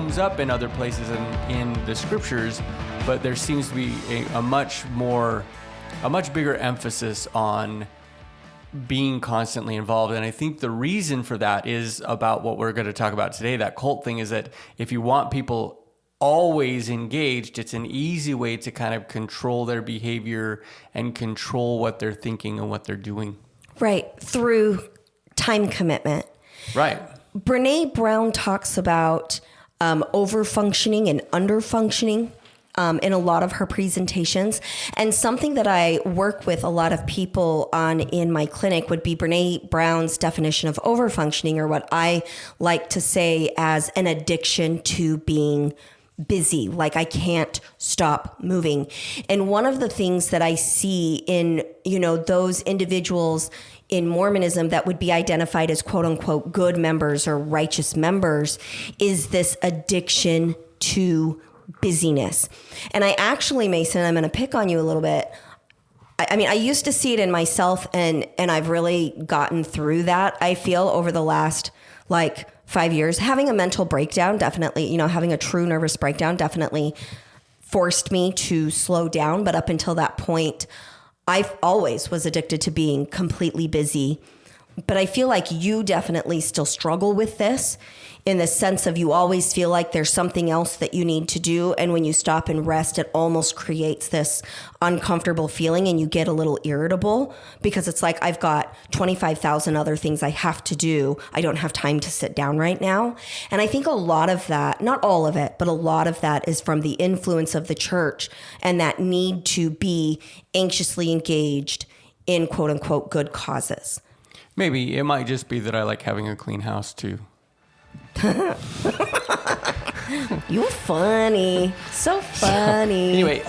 comes up in other places in the scriptures, but there seems to be a much bigger emphasis on being constantly involved. And I think the reason for that is about what we're going to talk about today. That cult thing is that if you want people always engaged, it's an easy way to kind of control their behavior and control what they're thinking and what they're doing. Right. Through time commitment. Right. Brene Brown talks about over-functioning and under-functioning in a lot of her presentations. And something that I work with a lot of people on in my clinic would be Brene Brown's definition of over-functioning, or what I like to say as an addiction to being busy, like I can't stop moving. And one of the things that I see in, those individuals in Mormonism that would be identified as quote unquote good members or righteous members is this addiction to busyness. And I actually, Mason, I'm going to pick on you a little bit. I mean, I used to see it in myself, and I've really gotten through that, I feel, over the last 5 years. Having a mental breakdown, definitely, having a true nervous breakdown definitely forced me to slow down. But up until that point, I always was addicted to being completely busy. But I feel like you definitely still struggle with this, in the sense of you always feel like there's something else that you need to do. And when you stop and rest, it almost creates this uncomfortable feeling, and you get a little irritable because it's like, I've got 25,000 other things I have to do. I don't have time to sit down right now. And I think a lot of that, not all of it, but a lot of that is from the influence of the church and that need to be anxiously engaged in quote unquote good causes. Maybe it might just be that I like having a clean house too. You're funny. So funny. Anyway,